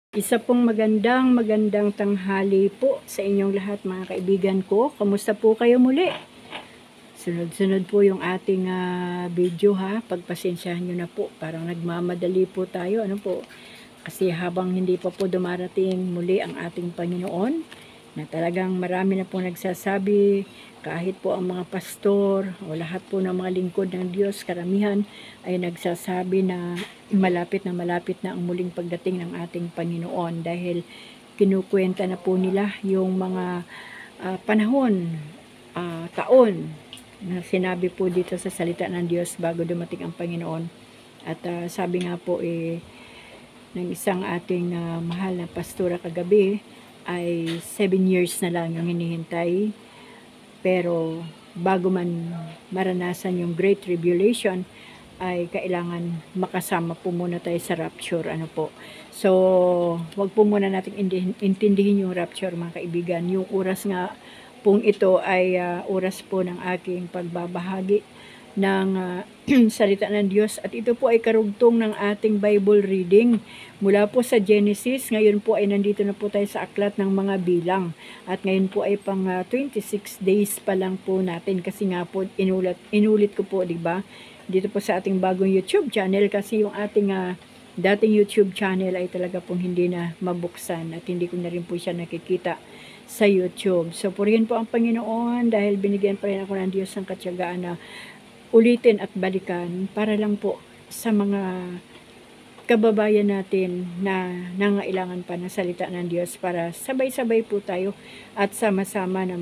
Isa pong magandang tanghali po sa inyong lahat mga kaibigan ko. Kamusta po kayo muli? Sunod-sunod po yung ating video ha. Pagpasensyahan nyo na po. Parang nagmamadali po tayo. Ano po? Kasi habang hindi pa po dumarating muli ang ating Panginoon, na talagang marami na po nagsasabi, kahit po ang mga pastor o lahat po ng mga lingkod ng Diyos, karamihan ay nagsasabi na malapit na ang muling pagdating ng ating Panginoon dahil kinukwenta na po nila yung mga panahon, taon na sinabi po dito sa salita ng Diyos bago dumating ang Panginoon. At sabi nga po ng isang ating mahal na pastora kagabi ay 7 years na lang yung hinihintay, pero bago man maranasan yung Great Tribulation ay kailangan makasama po muna tayo sa rapture. Ano po? So, wag po muna natin intindihin yung rapture mga kaibigan. Yung oras nga pong ito ay oras po ng aking pagbabahagi ng salita ng Diyos, at ito po ay karugtong ng ating Bible reading mula po sa Genesis. Ngayon po ay nandito na po tayo sa aklat ng mga bilang, at ngayon po ay pang 26 days pa lang po natin, kasi nga po inulit ko po, di ba, dito po sa ating bagong YouTube channel, kasi yung ating dating YouTube channel ay talaga pong hindi na mabuksan at hindi ko na rin po siya nakikita sa YouTube. So purihin po ang Panginoon dahil binigyan pa rin ako ng Diyos ng katyagaan na ulitin at balikan para lang po sa mga kababayan natin na nangailangan pa ng salita ng Diyos, para sabay-sabay po tayo at sama-sama na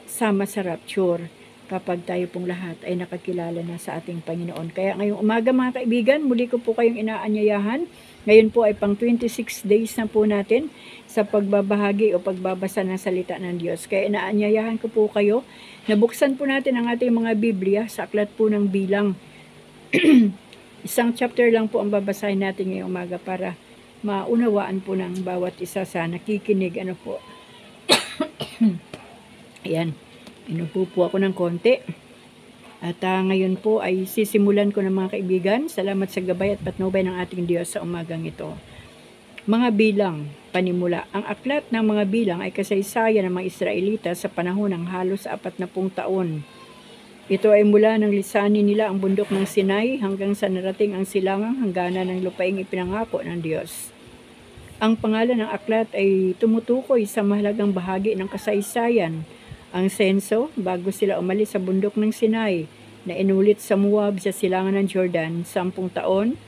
sama sa rapture kapag tayo pong lahat ay nakakilala na sa ating Panginoon. Kaya ngayong umaga mga kaibigan, muli ko po kayong inaanyayahan. Ngayon po ay pang 26 days na po natin sa pagbabahagi o pagbabasa ng salita ng Diyos. Kaya inaanyayahan ko po kayo, nabuksan po natin ang ating mga Biblia sa aklat po ng bilang. Isang chapter lang po ang babasahin natin ngayong umaga para maunawaan po ng bawat isa sa nakikinig. Ano po? Ayan. Inupo po ako ng konti. At ngayon po ay sisimulan ko ng mga kaibigan. Salamat sa gabay at patnubay ng ating Diyos sa umagang ito. Mga bilang, panimula. Ang aklat ng mga bilang ay kasaysayan ng mga Israelita sa panahon ng halos 40 taon. Ito ay mula ng lisanin nila ang bundok ng Sinai hanggang sa narating ang silangang hangganan ng lupaing ipinangako ng Diyos. Ang pangalan ng aklat ay tumutukoy sa mahalagang bahagi ng kasaysayan, ang senso bago sila umalis sa bundok ng Sinai na inulit sa Moab sa silangan ng Jordan, 10 taon.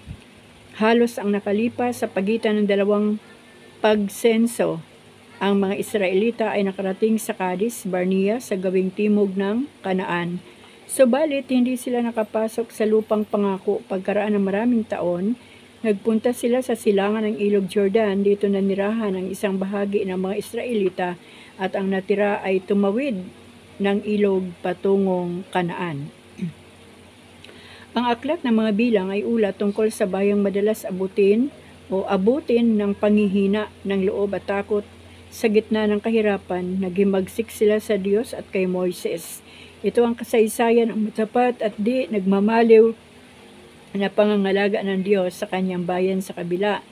Halos ang nakalipas sa pagitan ng dalawang pagsenso. Ang mga Israelita ay nakarating sa Cadiz Barnea sa gawing timog ng Kanaan. Subalit hindi sila nakapasok sa lupang pangako. Pagkaraan ng maraming taon, nagpunta sila sa silangan ng Ilog Jordan. Dito nanirahan ang isang bahagi ng mga Israelita, at ang natira ay tumawid ng ilog patungong Kanaan. Ang aklat ng mga bilang ay ulat tungkol sa bayang madalas abutin ng panghihina ng loob at takot. Sa gitna ng kahirapan, naghimagsik sila sa Diyos at kay Moises. Ito ang kasaysayan ng matapat at di nagmamaliw na pangangalaga ng Diyos sa kanyang bayan sa kabila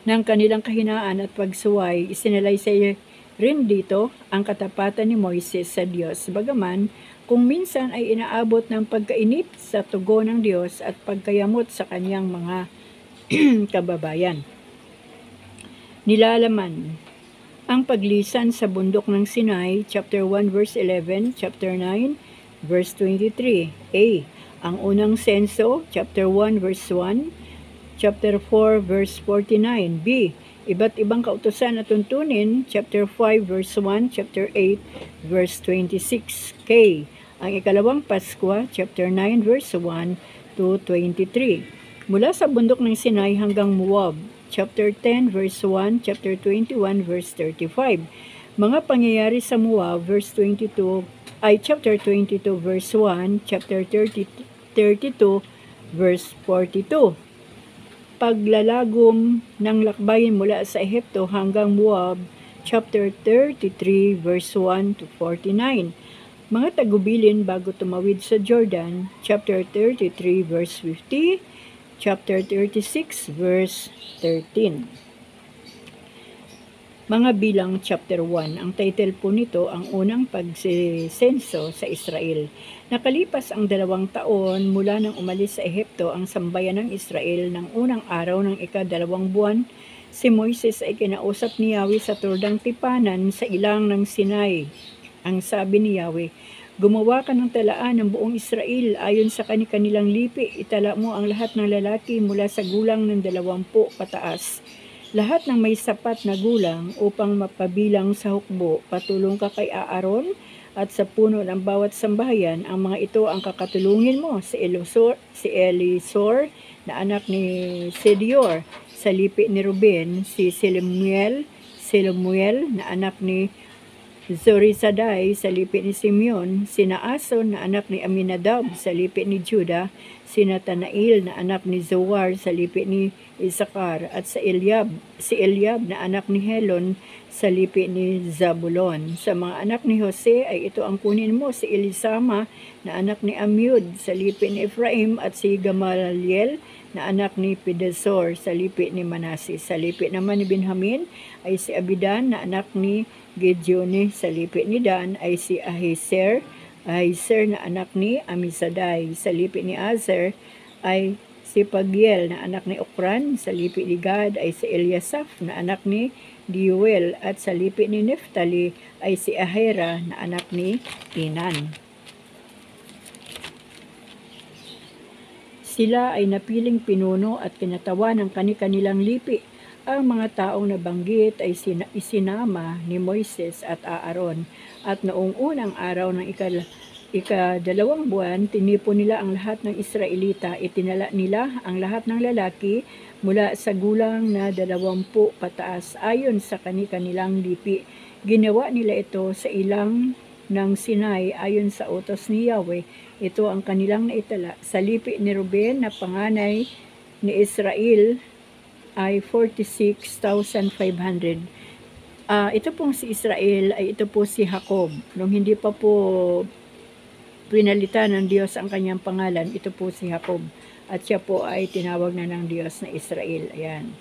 ng kanilang kahinaan at pagsuway. Isinalaysay rin dito ang katapatan ni Moises sa Diyos, bagaman kung minsan ay inaabot ng pagkainip sa tugon ng Diyos at pagkayamot sa kanyang mga kababayan. Nilalaman ang paglisan sa bundok ng Sinai, chapter 1 verse 11, chapter 9 verse 23. A. Ang unang senso, chapter 1 verse 1, chapter 4 verse 49. B. Iba't ibang kautusan at tuntunin, chapter 5 verse 1, chapter 8 verse 26. K. Ang ikalawang Paskwa, chapter 9 verse 1 to 23. Mula sa bundok ng Sinai hanggang Moab, chapter 10 verse 1, chapter 21 verse 35. Mga pangyayari sa Moab, verse 22 ay chapter 22 verse 1, chapter 32 verse 42. Paglalagom ng lakbayin mula sa Ehipto hanggang Moab, chapter 33 verse 1 to 49. Mga tagubilin bago tumawid sa Jordan, chapter 33 verse 50, chapter 36 verse 13. Mga Bilang Chapter 1. Ang title po nito, ang unang pagsisenso sa Israel. Nakalipas ang 2 taon mula nang umalis sa Ehipto ang sambayan ng Israel ng unang araw ng ika-2 buwan, si Moises ay kinausap ni Yahweh sa turdang tipanan sa ilang ng Sinai. Ang sabi ni Yahweh, gumawa ka ng talaan ng buong Israel ayon sa kanilang lipi. Itala mo ang lahat ng lalaki mula sa gulang ng 20 pataas. Lahat ng may sapat na gulang upang mapabilang sa hukbo, patulong ka kay Aaron at sa puno ng bawat sambahayan. Ang mga ito ang kakatulungin mo, si Elisor na anak ni Sedior, sa lipi ni Ruben, si Selumiel na anak ni Zorisadai, sa lipi ni Simeon, si Naason na anak ni Aminadab, sa lipi ni Juda, si Natanael na anak ni Zoar, sa lipi ni Isakar, at si Eliab na anak ni Helon, sa lipi ni Zabulon. Sa mga anak ni Jose ay ito ang kunin mo, si Elisama na anak ni Amiud, sa lipi ni Ephraim, at si Gamaliel na anak ni Pedasor, sa lipi ni Manasis. Sa lipi naman ni Benjamin ay si Abidan na anak ni Gideone, sa lipi ni Dan ay si Ahiser na anak ni Amisadai, sa lipi ni Azer ay si Pagiel na anak ni Okran, sa lipi ni Gad ay si Eliasaph na anak ni Deuel, at sa lipi ni Neftali ay si Ahera na anak ni Inan. Sila ay napiling pinuno at kinatawa ng kanilang lipi. Ang mga taong nabanggit ay isinama ni Moises at Aaron, at noong unang araw ng ika-2 buwan, tinipon nila ang lahat ng Israelita. Itinala nila ang lahat ng lalaki mula sa gulang na 20 pataas ayon sa kanilang lipi. Ginawa nila ito sa ilang ng Sinai ayon sa utos ni Yahweh. Ito ang kanilang naitala. Sa lipi ni Ruben na panganay ni Israel ay 46,500. Ito pong si Israel ay ito po si Jacob. Nung hindi pa po pinalitan ng Diyos ang kanyang pangalan, ito po si Jacob. At siya po ay tinawag na ng Diyos na Israel. Ayan.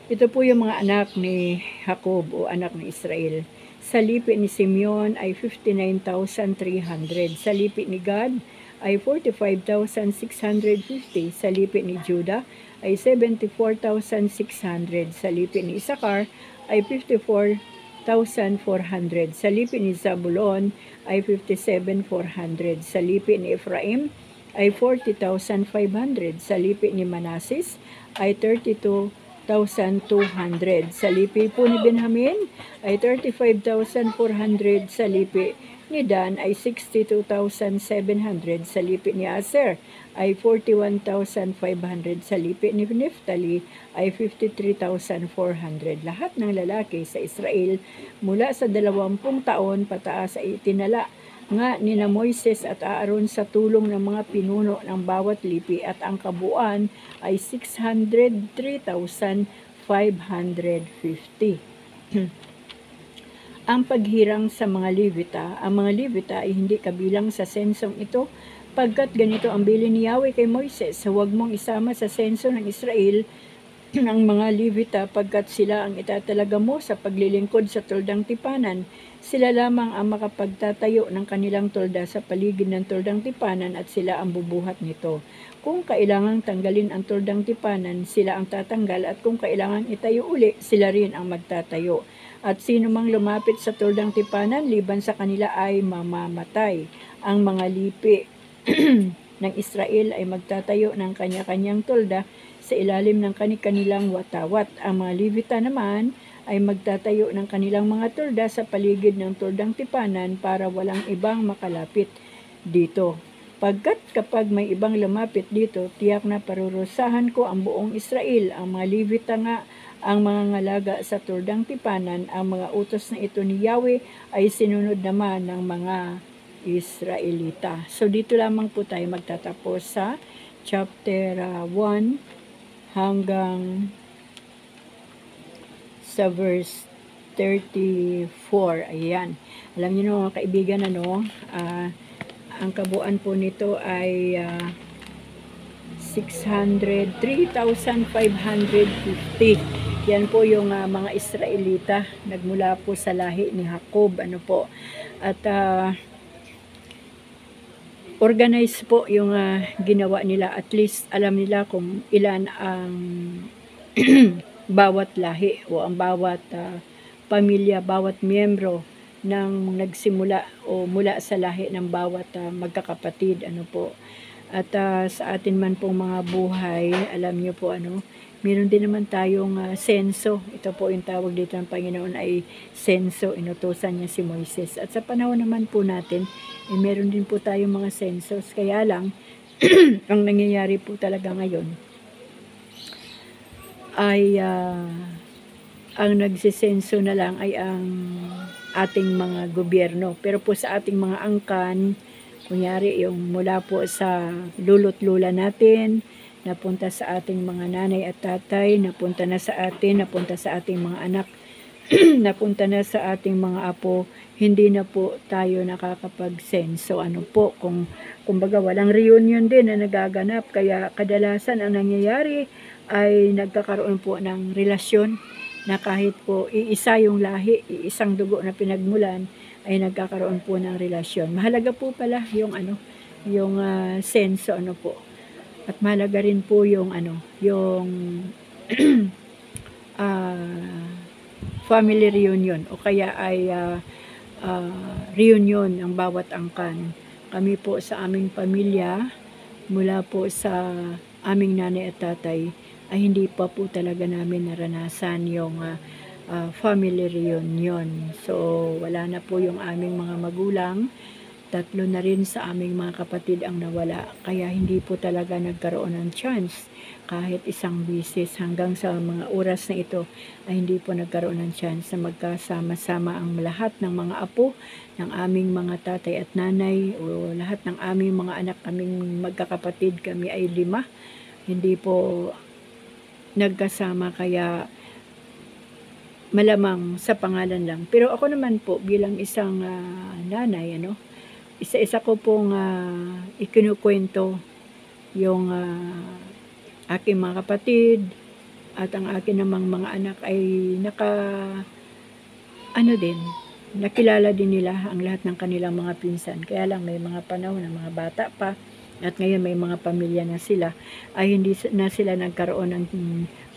Ito po yung mga anak ni Jacob o anak ni Israel. Sa lipi ni Simeon ay 59,300. Sa lipi ni Gad ay 45,650. Sa lipi ni Judah ay 74,600. Sa lipi ni Isakar ay 54,400. Sa lipi ni Zabulon ay 57,400. Sa lipi ni Ephraim ay 40,500. Sa lipi ni Manasis ay 32,200. Sa lipi po ni Benjamin ay 35,400. Sa lipi ni Dan ay 62,700. Sa lipi ni Aser ay 41,500. Sa lipi ni Neftali ay 53,400. Lahat ng lalaki sa Israel mula sa 20 taon pataas ay itinala nga ni na Moises at Aaron sa tulong ng mga pinuno ng bawat lipi, at ang kabuuan ay 603,550. Ang paghirang sa mga Levita. Ang mga Levita ay hindi kabilang sa sensong ito, pagkat ganito ang bilin ni Yahweh kay Moises, huwag mong isama sa senso ng Israel ang mga Levita, pagkat sila ang itatalaga mo sa paglilingkod sa tuldang tipanan. Sila lamang ang makapagtatayo ng kanilang tulda sa paligid ng tuldang tipanan, at sila ang bubuhat nito. Kung kailangang tanggalin ang tuldang tipanan, sila ang tatanggal, at kung kailangang itayo uli, sila rin ang magtatayo. At sino mang lumapit sa tuldang tipanan, liban sa kanila ay mamamatay. Ang mga lipi ng Israel ay magtatayo ng kanya-kanyang tulda sa ilalim ng kanilang watawat. Ang mga Levita naman ay magtatayo ng kanilang mga tulda sa paligid ng tuldang tipanan para walang ibang makalapit dito. Pagkat kapag may ibang lumapit dito, tiyak na parurusahan ko ang buong Israel. Ang mga Levita nga ang mga ngalaga sa tuldang tipanan. Ang mga utos na ito ni Yahweh ay sinunod naman ng mga Israelita. So dito lamang po tayo magtatapos sa chapter 1 hanggang sa verse 34. Ayan. Alam niyo no, mga kaibigan, ang kabuuan po nito ay 603,550. Yan po yung mga Israelita, nagmula po sa lahi ni Jacob, ano po. At organize po yung ginawa nila. At least alam nila kung ilan ang bawat lahi o ang bawat pamilya, bawat miyembro ng nagsimula o mula sa lahi ng bawat magkakapatid, ano po. At sa atin man pong mga buhay, alam niyo po meron din naman tayong senso. Ito po yung tawag dito ng Panginoon ay senso. Inutusan niya si Moises. At sa panahon naman po natin, meron din po tayong mga sensos. Kaya lang, ang nangyayari po talaga ngayon ay ang nagsisenso na lang ay ang ating mga gobyerno. Pero po sa ating mga angkan, kunyari yung mula po sa lolo't lola natin, napunta sa ating mga nanay at tatay, napunta na sa atin, napunta sa ating mga anak, napunta na sa ating mga apo, hindi na po tayo nakakapagsenso. Ano po, kumbaga walang reunion din na nagaganap, kaya kadalasan ang nangyayari ay nagkakaroon po ng relasyon na kahit po iisa yung lahi, iisang dugo na pinagmulan, ay nagkakaroon po ng relasyon. Mahalaga po pala yung yung senso po. At mahalaga rin po yung yung family reunion o kaya ay reunion ng bawat angkan. Kami po sa aming pamilya, mula po sa aming nanay at tatay, ay hindi pa po talaga namin naranasan yung family reunion. So, wala na po yung aming mga magulang. 3 na rin sa aming mga kapatid ang nawala. Kaya hindi po talaga nagkaroon ng chance. Kahit isang bisis hanggang sa mga oras na ito ay hindi po nagkaroon ng chance na magkasama-sama ang lahat ng mga apo ng aming mga tatay at nanay o lahat ng aming mga anak, kaming magkakapatid, kami ay 5. Hindi po nagkasama, kaya malamang sa pangalan lang. Pero ako naman po bilang isang nanay, isa-isa ko pong ikinukwento yung aking mga kapatid at ang akin namang mga anak ay nakilala din nila ang lahat ng kanilang mga pinsan. Kaya lang may mga panahon na mga bata pa at ngayon may mga pamilya na sila, ay hindi na sila nagkaroon ng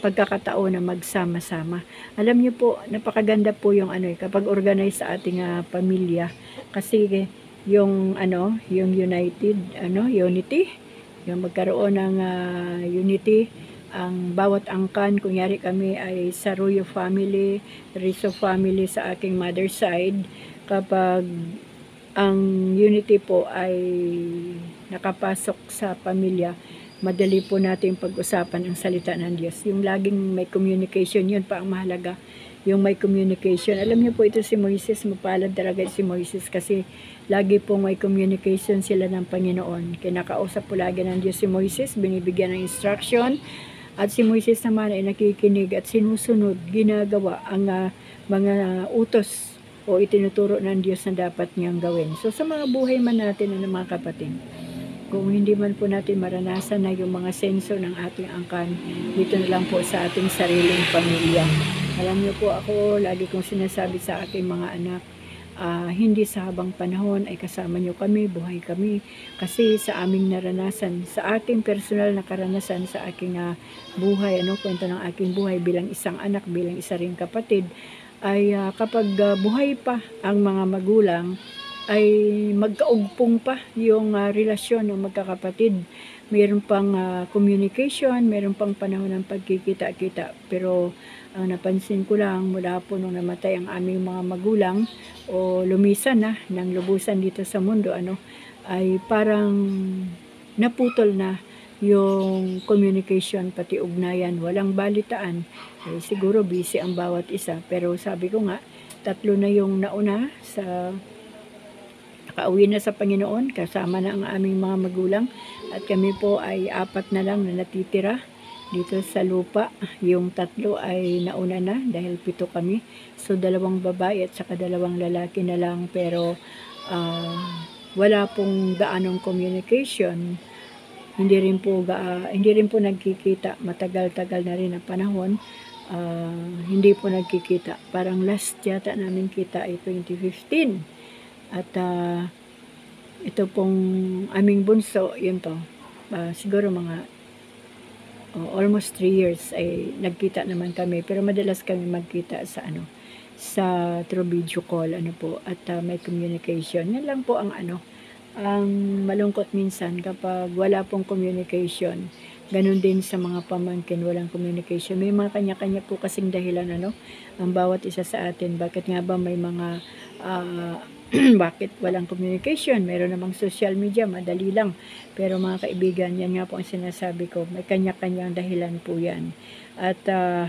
pagkakataon na magsama-sama. Alam niyo po, napakaganda po yung kapag organize sa ating pamilya, kasi yung yung unity, yung magkaroon ng unity, ang bawat angkan, kunyari kami ay Saruyo family, Rizzo family sa aking mother side, kapag ang unity po ay nakapasok sa pamilya, madali po natin pag-usapan ang salita ng Diyos. Yung laging may communication, yun pa ang mahalaga. Yung may communication. Alam niyo po ito si Moises, mapalad talaga si Moises kasi lagi po may communication sila ng Panginoon. Kinakausap po lagi ng Diyos si Moises, binibigyan ng instruction, at si Moises naman ay nakikinig at sinusunod, ginagawa ang mga utos o itinuturo ng Diyos na dapat niyang gawin. So sa mga buhay man natin mga kapatid, kung hindi man po natin maranasan na yung mga senso ng ating angkan, dito na lang po sa ating sariling pamilya. Alam niyo po ako, lagi kong sinasabi sa aking mga anak, hindi sa habang panahon ay kasama niyo kami, buhay kami. Kasi sa aming naranasan, sa aking personal na karanasan, sa aking buhay, kwento ng aking buhay bilang isang anak, bilang isa ring kapatid, ay kapag buhay pa ang mga magulang, ay magkaugpong pa yung relasyon ng magkakapatid. Mayroon pang communication, mayroon pang panahon ng pagkikita-kita. Pero ang napansin ko lang mula po nung namatay ang aming mga magulang o lumisan na ng lubusan dito sa mundo, ay parang naputol na yung communication, pati ugnayan, walang balitaan. Siguro busy ang bawat isa, pero sabi ko nga, 3 na yung nauna sa nakauwi na sa Panginoon, kasama na ang aming mga magulang, at kami po ay 4 na lang na natitira dito sa lupa. Yung 3 ay nauna na dahil 7 kami, so 2 babae at saka 2 lalaki na lang, pero wala pong gaanong communication, hindi rin po nagkikita, matagal-tagal na rin ang panahon. hindi po nagkikita. Parang last yata namin kita ay 2015. At ito pong aming bunso, yun to. Siguro mga almost 3 years ay nagkita naman kami. Pero madalas kami magkita sa sa through video call po, at may communication. Yan lang po ang ang malungkot minsan kapag wala pong communication. Ganun din sa mga pamangkin, walang communication. May mga kanya-kanya po kasing dahilan ang bawat isa sa atin. Bakit nga ba may mga bakit walang communication? Meron namang social media, madali lang. Pero mga kaibigan, yan nga po ang sinasabi ko. May kanya-kanyang dahilan po yan. At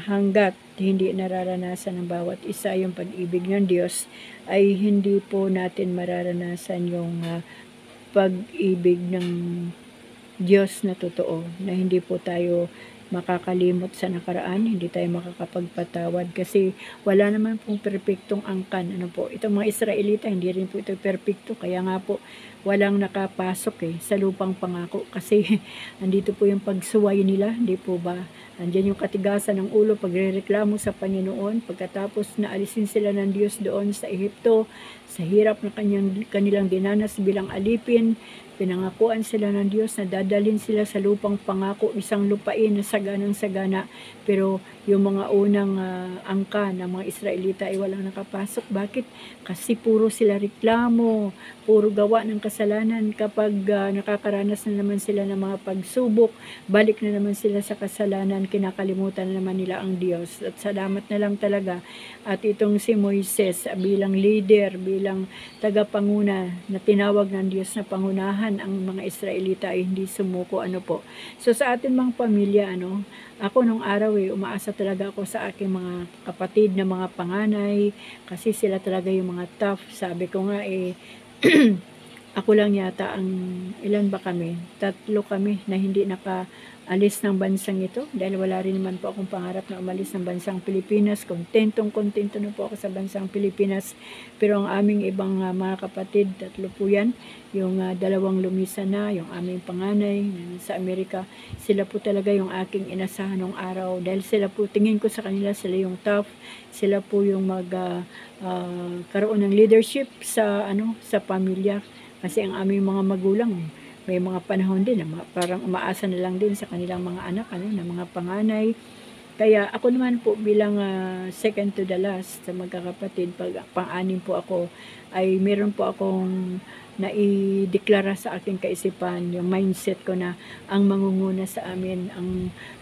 hanggat hindi nararanasan ng bawat isa yung pag-ibig ng Diyos, ay hindi po natin mararanasan yung pag-ibig ng Diyos na totoo, na hindi po tayo makakalimot sa nakaraan, hindi tayo makakapagpatawad kasi wala naman pong perpektong angkan. Itong mga Israelita, hindi rin po ito perpekto, kaya nga po walang nakapasok sa lupang pangako kasi andito po yung pagsuway nila, hindi po ba? Andiyan yung katigasan ng ulo, pagrereklamo sa Panginoon, pagkatapos na alisin sila ng Diyos doon sa Ehipto, sa hirap na kanilang dinanas bilang alipin, pinangakuan sila ng Diyos na dadalhin sila sa lupang pangako, isang lupain na saganang-sagana. Pero yung mga unang angka ng mga Israelita ay walang nakapasok. Bakit? Kasi puro sila reklamo, puro gawa ng kasalanan. Kapag nakakaranas na naman sila ng mga pagsubok, balik na naman sila sa kasalanan, kinakalimutan na naman nila ang Diyos. At salamat na lang talaga. At itong si Moises bilang leader, bilang tagapanguna na tinawag ng Diyos na pangunahan ang mga Israelita ay hindi sumuko po. So sa atin mga pamilya ako nung araw umaasa talaga ako sa aking mga kapatid na mga panganay kasi sila talaga yung mga tough. Sabi ko nga ako lang yata ang ilan ba kami? 3 kami na hindi nakaalis ng bansang ito dahil wala rin naman po akong pangarap na umalis ng bansang Pilipinas. Kontento na po ako sa bansang Pilipinas. Pero ang aming ibang mga kapatid, 3 po yan, yung 2 lumisan na, yung aming panganay sa Amerika, sila po talaga yung aking inasahan ng araw dahil sila po, tingin ko sa kanila, sila yung tough, sila po yung karoon ng leadership sa sa pamilya. Kasi ang aming mga magulang, may mga panahon din na parang umaasa na lang din sa kanilang mga anak, na mga panganay. Kaya ako naman po bilang second to the last sa magkakapatid, pang-anim po ako, ay meron po akong naideklara sa aking kaisipan, yung mindset ko na ang mangunguna sa amin,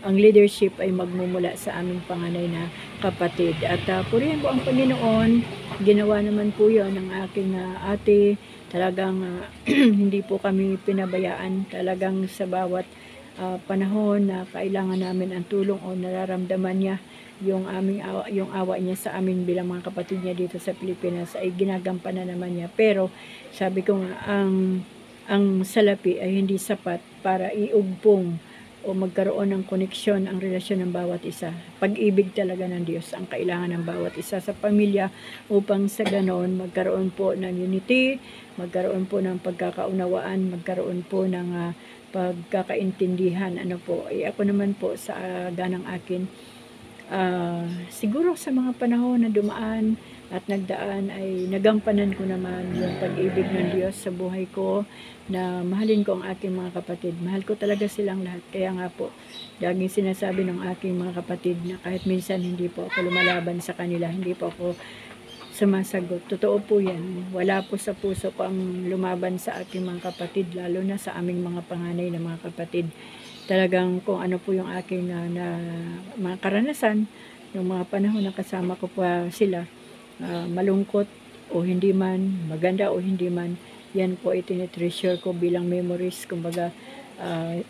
ang leadership ay magmumula sa aming panganay na kapatid. At purihin po ang Panginoon, ginawa naman po yun ng aking ate. Talagang hindi po kami pinabayaan, talagang sa bawat panahon na kailangan namin ang tulong o nararamdaman niya yung awa niya sa amin bilang mga kapatid niya dito sa Pilipinas ay ginagampanan naman niya. Pero sabi ko nga ang salapi ay hindi sapat para iugpong o magkaroon ng koneksyon ang relasyon ng bawat isa. Pag-ibig talaga ng Diyos ang kailangan ng bawat isa sa pamilya upang sa ganon magkaroon po ng unity, magkaroon po ng pagkakaunawaan, magkaroon po ng pagkakaintindihan. Ako naman po sa ganang akin, siguro sa mga panahon na dumaan at nagdaan ay nagampanan ko naman yung pag-ibig ng Diyos sa buhay ko, na mahalin ko ang aking mga kapatid. Mahal ko talaga silang lahat. Kaya nga po, laging sinasabi ng aking mga kapatid na kahit minsan hindi po ako lumalaban sa kanila, hindi po ako sumasagot. Totoo po yan. Wala po sa puso ko ang lumaban sa aking mga kapatid, lalo na sa aming mga panganay na mga kapatid. Talagang kung ano po yung aking mga karanasan, yung mga panahon na kasama ko pa sila, malungkot o hindi man, maganda o hindi man, yan po itinitreasure ko bilang memories. Kumbaga,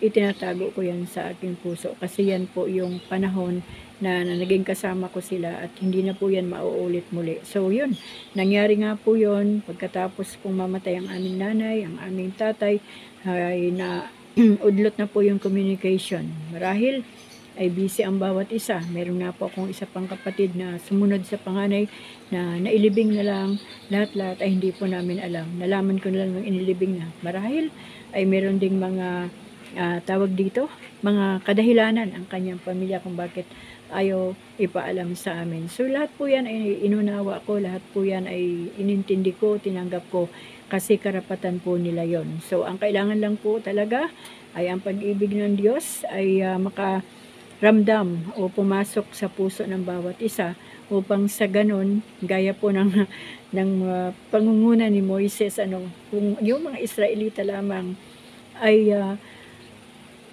itinatago ko yan sa aking puso kasi yan po yung panahon na naging kasama ko sila at hindi na po yan mauulit muli. So yun, nangyari nga po yun pagkatapos pong mamatay ang aming nanay, ang aming tatay, ay na udlot na po yung communication. Marahil ay busy ang bawat isa. Meron nga po akong isa pang kapatid na sumunod sa panganay na nailibing na lang. Lahat-lahat ay hindi po namin alam. Nalaman ko na lang ng inilibing na. Marahil ay meron ding mga tawag dito, mga kadahilanan ang kanyang pamilya kung bakit ayaw ipaalam sa amin. So lahat po yan ay inunawa ko, lahat po yan ay inintindi ko, tinanggap ko kasi karapatan po nila yon. So ang kailangan lang po talaga ay ang pag-ibig ng Diyos ay makaramdam o pumasok sa puso ng bawat isa upang sa ganon, gaya po ng pangunguna ni Moises, kung yung mga Israelita lamang ay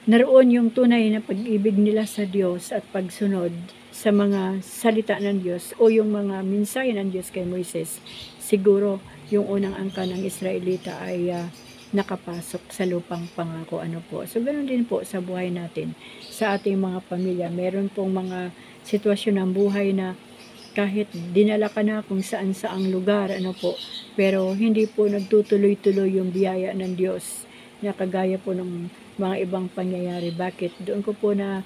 naroon yung tunay na pag-ibig nila sa Diyos at pagsunod sa mga salita ng Diyos o yung mga mensahe ng Diyos kay Moises, siguro yung unang angkan ng Israelita ay nakapasok sa lupang pangako. So ganoon din po sa buhay natin, sa ating mga pamilya. Meron pong mga sitwasyon ng buhay na kahit dinala ka na kung saan saang lugar, pero hindi po nagtutuloy-tuloy yung biyaya ng Diyos na kagaya po ng mga ibang pangyayari. Bakit? Doon ko po na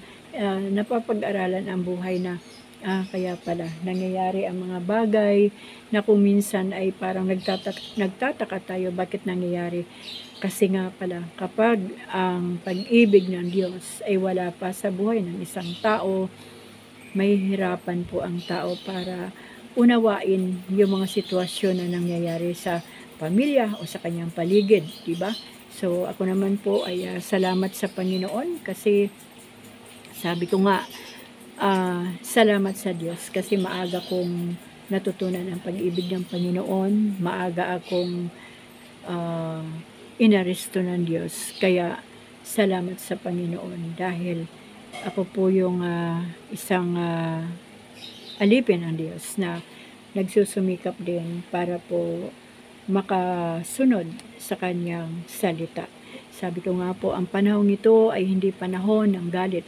napapag-aralan ang buhay na kaya pala nangyayari ang mga bagay na kung minsan ay parang nagtataka tayo bakit nangyayari. Kasi nga pala kapag ang pag-ibig ng Diyos ay wala pa sa buhay ng isang tao, may hirapan po ang tao para unawain yung mga sitwasyon na nangyayari sa pamilya o sa kanyang paligid, di ba? So ako naman po ay salamat sa Panginoon kasi sabi ko nga, salamat sa Diyos kasi maaga kong natutunan ang pag-ibig ng Panginoon, maaga akong inaresto ng Diyos. Kaya salamat sa Panginoon dahil ako po yung isang alipin ng Diyos na nagsusumikap din para po makasunod sa kanyang salita. Sabi ko nga po, ang panahon ito ay hindi panahon ng galit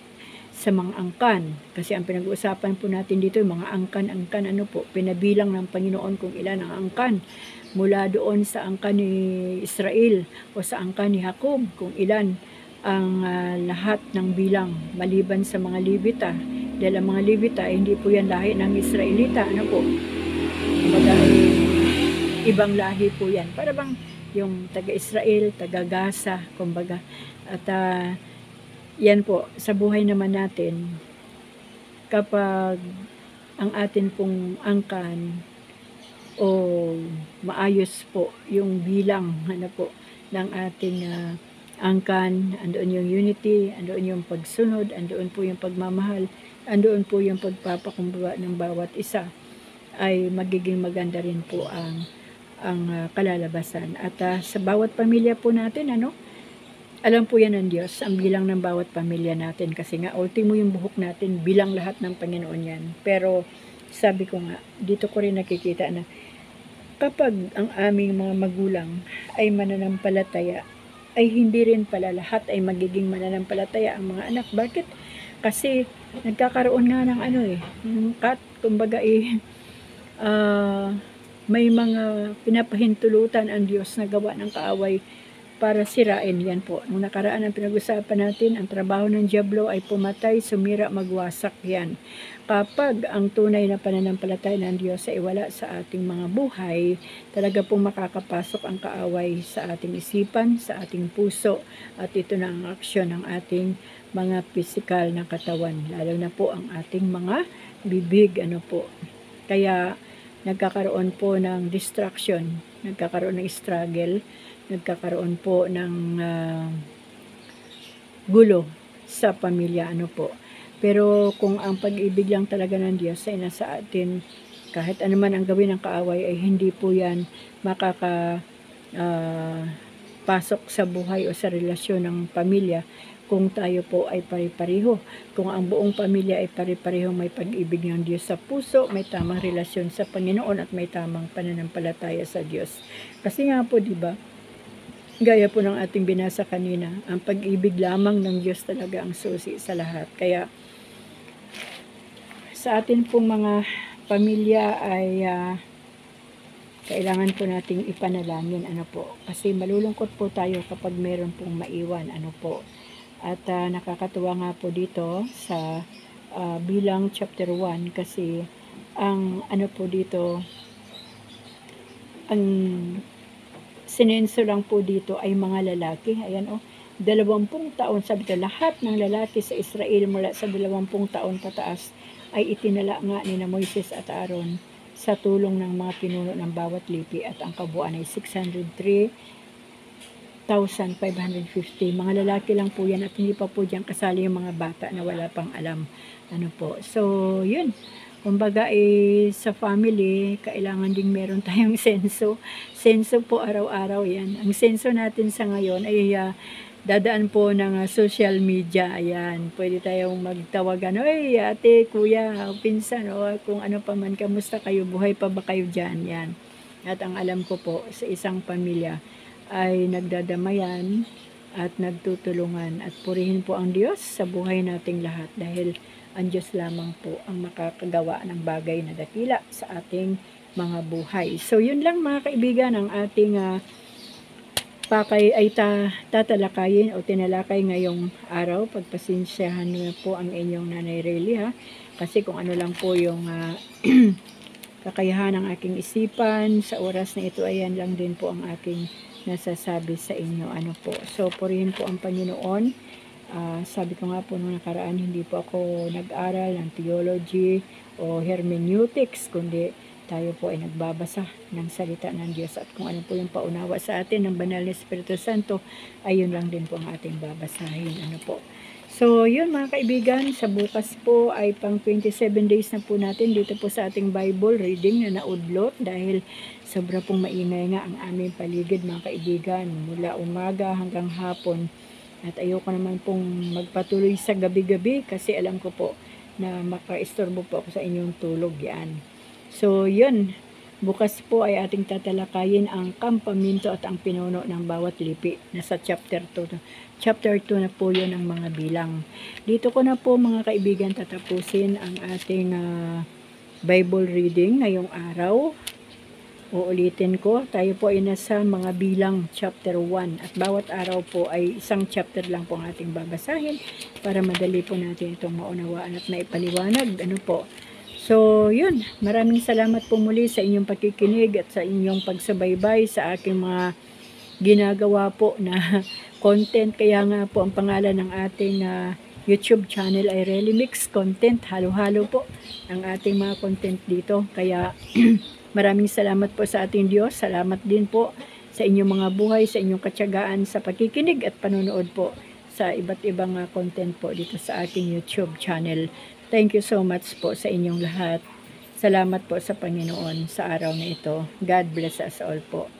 sa mga angkan. Kasi ang pinag-uusapan po natin dito, yung mga angkan, pinabilang ng Panginoon kung ilan ang angkan. Mula doon sa angkan ni Israel o sa angkan ni Jacob, kung ilan ang lahat ng bilang maliban sa mga Levita. Dahil ang mga Levita ay hindi po yan lahi ng Israelita. Kumbaga ibang lahi po yan. Para bang yung taga-Israel, taga-Gaza, kumbaga. At yan po, sa buhay naman natin, kapag ang atin pong angkan o maayos po yung bilang ng ating angkan, andoon yung unity, andoon yung pagsunod, andoon po yung pagmamahal, andoon po yung pagpapakumbaba ng bawat isa, ay magiging maganda rin po ang kalalabasan. At sa bawat pamilya po natin, alam po yan ng Diyos, ang bilang ng bawat pamilya natin. Kasi nga, ultimo yung buhok natin, bilang lahat ng Panginoon yan. Pero, sabi ko nga, dito ko rin nakikita na kapag ang aming mga magulang ay mananampalataya, ay hindi rin pala lahat ay magiging mananampalataya ang mga anak. Bakit? Kasi nagkakaroon nga ng kumbaga may mga pinapahintulutan ang Diyos na gawa ng kaaway para sirain. Yan po. Nung nakaraan ang pinag-usapan natin, ang trabaho ng dyablo ay pumatay, sumira, magwasak. Yan. Kapag ang tunay na pananampalataya ng Diyos ay wala sa ating mga buhay, talaga pong makakapasok ang kaaway sa ating isipan, sa ating puso, at ito na ang aksyon ng ating mga pisikal na katawan, lalo na po ang ating mga bibig. Kaya nagkakaroon po ng distraction, nagkakaroon ng struggle, nagkakaroon po ng gulo sa pamilya. Pero kung ang pag-ibig lang talaga ng Diyos ay nasa atin, kahit anuman ang gawin ng kaaway ay hindi po yan makakapasok sa buhay o sa relasyon ng pamilya kung tayo po ay pare-pareho. Kung ang buong pamilya ay pare-pareho, may pag-ibig ng Diyos sa puso, may tamang relasyon sa Panginoon at may tamang pananampalataya sa Diyos. Kasi nga po, di ba? Gaya po ng ating binasa kanina, ang pag-ibig lamang ng Diyos talaga ang susi sa lahat. Kaya sa atin pong mga pamilya ay kailangan po nating ipanalangin. Kasi malulungkot po tayo kapag meron pong maiwan. At nakakatuwa nga po dito sa Bilang chapter 1 kasi ang dito, ang sinenso lang po dito ay mga lalaki. Ayan 20 taon, sabi ko, lahat ng lalaki sa Israel mula sa 20 taon pataas ay itinala nga ni na Moises at Aaron sa tulong ng mga pinuno ng bawat lipi at ang kabuuan ay 603,550. Mga lalaki lang po yan at hindi pa po dyan kasali yung mga bata na wala pang alam. Ano po. So, yun. Kumbaga, sa family, kailangan ding meron tayong senso. Senso po araw-araw yan. Ang senso natin sa ngayon ay dadaan po ng social media. Ayan, pwede tayong magtawagan. Oy, ate, kuya, pinsan, o kung ano pa man, kamusta kayo? Buhay pa ba kayo dyan? Yan. At ang alam ko po, sa isang pamilya ay nagdadamayan at nagtutulungan. At purihin po ang Diyos sa buhay nating lahat dahil ang Diyos lamang po ang makakagawa ng bagay na dakila sa ating mga buhay. So, yun lang mga kaibigan ang ating tatalakayin o tinalakay ngayong araw. Pagpasensyahan niyo po ang inyong Nanay Rely ha. Kasi kung ano lang po yung kakayahan ng aking isipan sa oras na ito, ayan lang din po ang aking nasasabi sa inyo. Ano po. So, purihin po ang Panginoon. Sabi ko nga po nung nakaraan, hindi po ako nag-aral ng theology o hermeneutics, kundi tayo po ay nagbabasa ng salita ng Diyos at kung ano po yung paunawa sa atin ng Banal na Espiritu Santo, ayun lang din po ang ating babasahin. Ano po. So, yun mga kaibigan, sa bukas po ay pang 27 days na po natin dito po sa ating Bible reading na naudlot dahil sobra pong maingay nga ang aming paligid mga kaibigan mula umaga hanggang hapon. At ayoko naman pong magpatuloy sa gabi-gabi kasi alam ko po na makaistorbo po ako sa inyong tulog yan. So, yun. Bukas po ay ating tatalakayin ang kampamento at ang pinuno ng bawat lipi. Nasa chapter 2. Chapter 2 na po yun ang mga bilang. Dito ko na po mga kaibigan tatapusin ang ating Bible reading ngayong araw. Uulitin ko, tayo po ay nasa mga bilang chapter 1 at bawat araw po ay isang chapter lang po ang ating babasahin para madali po natin itong maunawaan at maipaliwanag. Ano po? So, yun. Maraming salamat po muli sa inyong pakikinig at sa inyong pagsubaybay sa aking mga ginagawa po na content. Kaya nga po ang pangalan ng ating YouTube channel ay Rely Mix Content. Halo-halo po ang ating mga content dito. Kaya maraming salamat po sa ating Diyos. Salamat din po sa inyong mga buhay, sa inyong katyagaan sa pakikinig at panonood po sa iba't ibang content po dito sa aking YouTube channel. Thank you so much po sa inyong lahat. Salamat po sa Panginoon sa araw na ito. God bless us all po.